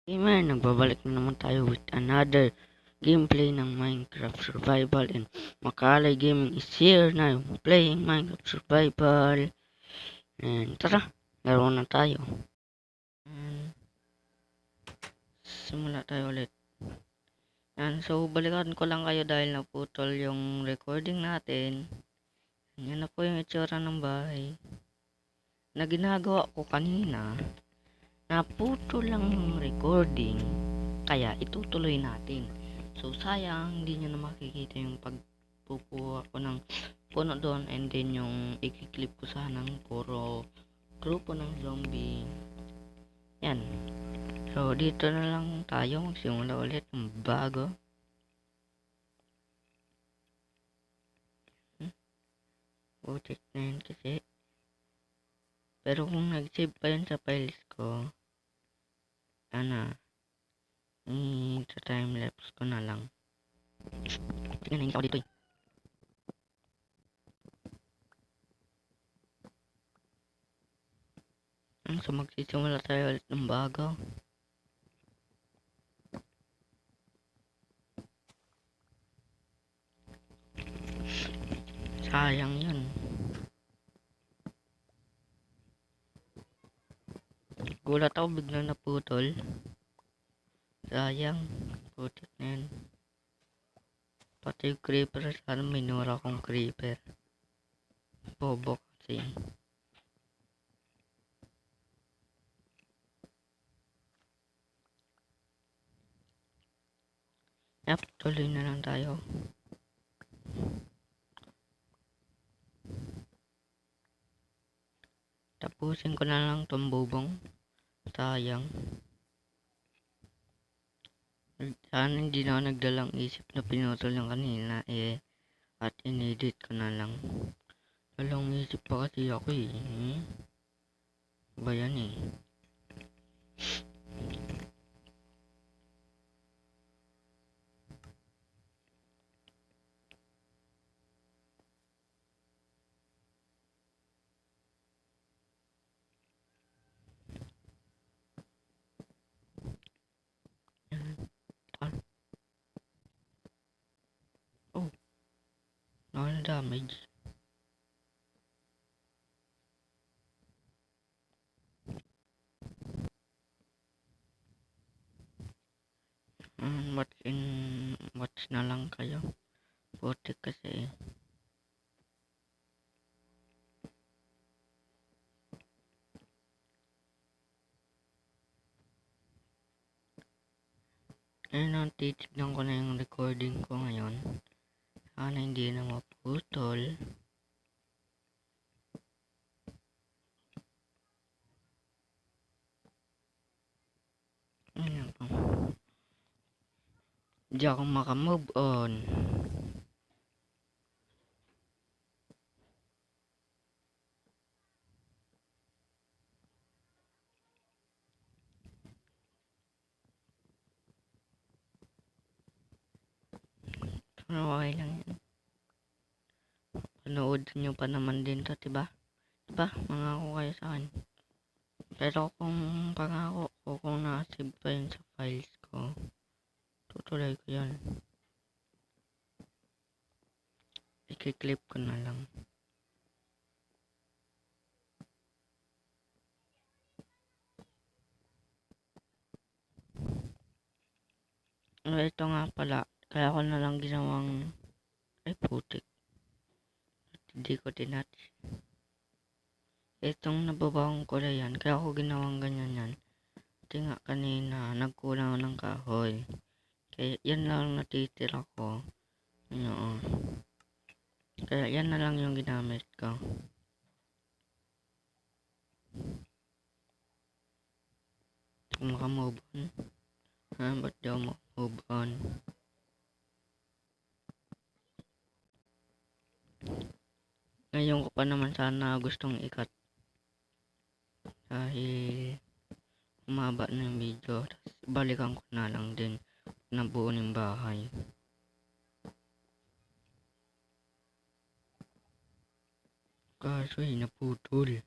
Gamer, nagbabalik na naman tayo with another gameplay ng Minecraft Survival, and Makalay Gaming is here na playing Minecraft Survival. And tara, laro na tayo. And simula tayo ulit. And so balikan ko lang kayo dahil naputol yung recording natin. Yan na po yung itsura ng bahay na ginagawa ko kanina. Naputol lang yung recording, kaya itutuloy natin. So sayang hindi nyo na makikita yung pagpupuha ko ng puno doon, and then yung i-clip ko sanang puro grupo ng zombie. Yan. So dito na lang tayo magsimula ulit ng bago. Check na yun kasi. Pero kung nag-save pa yun sa files ko, sa timelapse ko na lang. Tingnan na ako dito eh. So magsisimula tayo ulit ng bago. Sayang yun. Gulat ako biglang naputol. Sayang. Putik na yun. Pati yung creeper, sana minura akong creeper. Bobo kasi. Yap, tuloy na lang tayo. Tapusin ko na lang tong bubong. Sayang. Sana hindi na ako nagdalang isip na pinutol yung kanina at inedit ko na lang. Walang isip pa kasi ako eh. Ba yan eh. Oh, damage. Watch na lang kayo. Putik kasi eh. Ayun, titignan ko na yung recording ko ngayon. Sana hindi na maputol. Ayun po. Hindi ako makamove on. Pero okay lang yan. Panood nyo pa naman din to, diba? Diba? Mangako kayo sa akin. Pero kung pangako ko, kung nakasave pa yun sa files ko, tutuloy ko yun. I-clip ko na lang. Ito nga pala, kaya ko na lang ginawang putik. Hindi ko tinat. Itong nababawang ko na yan, kaya ako ginawang ganyan yan. Kasi nga kanina, nagkulang ng kahoy. Kaya yan lang natitira ko. Oo. Kaya yan na lang yung ginamit ko. Kung makamove on. Ba't daw move on? Ngayon ko pa naman sana gustong ikat. Dahil umaba na yung video. Tapos balikan ko na lang din na buo ng bahay. Kaso naputol.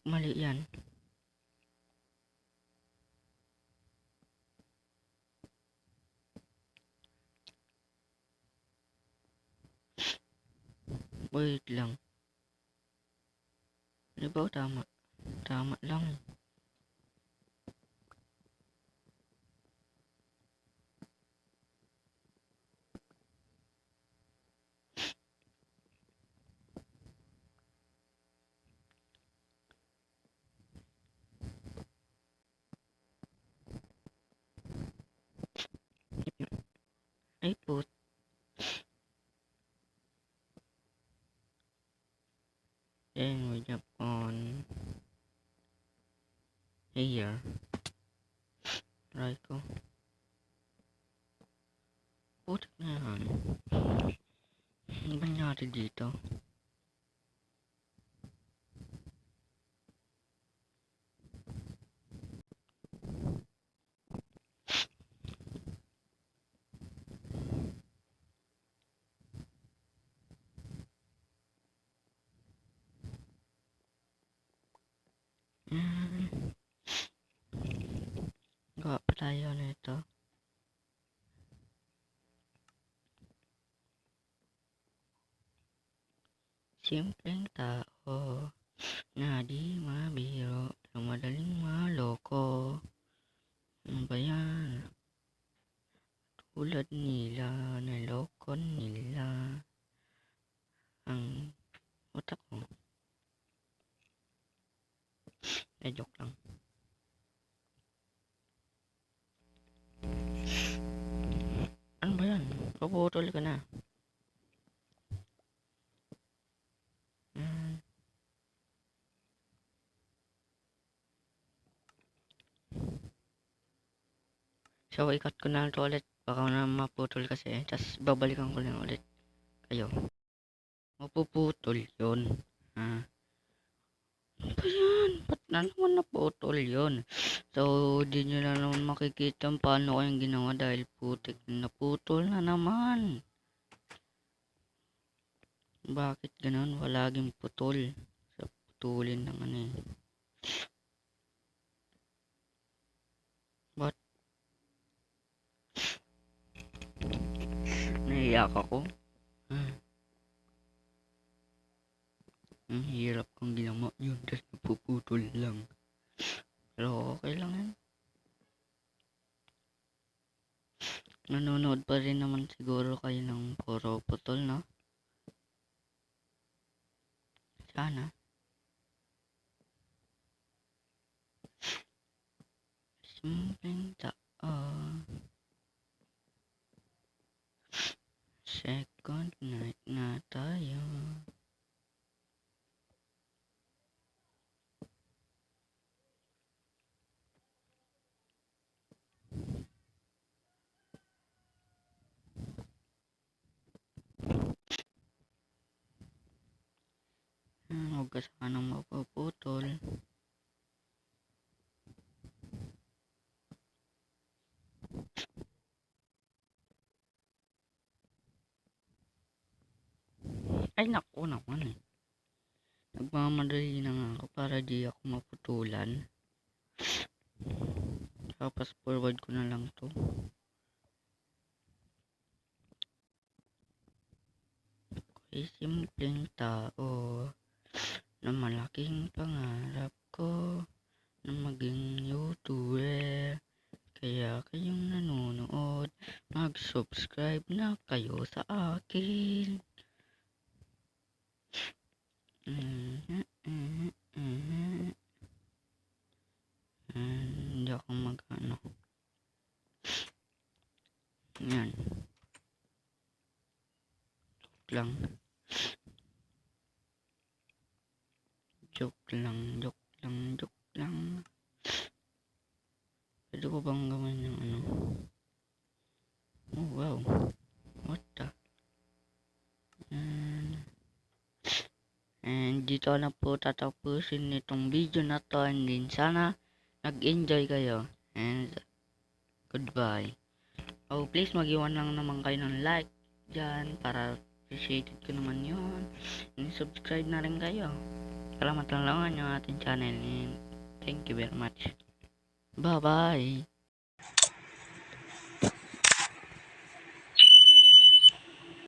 Mali yan. Wait lang. Di ba tama? Tama lang. Ay put. Then we jump on here. Right ko. Putik na yan. Ano ba nangyari dito? Gawa pa tayo nito. Simpleng tao na di mabiro pero madaling maloko. Ano ba yan? Tulad nila, naloko nila ang utak ko. Joke lang. Ano ba yan? Paputol ka na. So, ikat ko na ito ulit. Baka na maputol kasi. Tapos, babalikan ko lang ulit kayo. Mapuputol yun. Ano ba yan? Ba't na naman naputol yun? So, di nyo na naman makikita paano kayong ginawa dahil putik naputol na naman. Bakit ganun? Walaging putol. Sa putulin ng ano eh. Ba't? Naiyak ako. Ang hirap kong ginawa yun. Tapos napuputol lang. Pero okay lang yan. Nanonood pa rin naman siguro kayo ng puro putol, no? Sana. Simpleng tao. Second night na tayo. Huwag ka sanang mapuputol. Ay naku naman eh. Nagmamadali na nga ako para di ako maputulan. Tapos forward ko na lang to. Ako'y simpleng tao na malaking pangarap ko na maging YouTuber. Kaya kayong nanonood, mag-subscribe na kayo sa akin. Hindi ako mag-ano. Yan. Joke lang. Pwede ko bang gawin yung ano? Oh wow. What the? And dito na po tatapusin itong video na to, and din sana nag-enjoy kayo, and goodbye. Oh, please mag-iwan lang naman kayo ng like dyan para appreciated ko naman yun. And subscribe na rin kayo para matulungan yung ating channel. And thank you very much. Bye bye.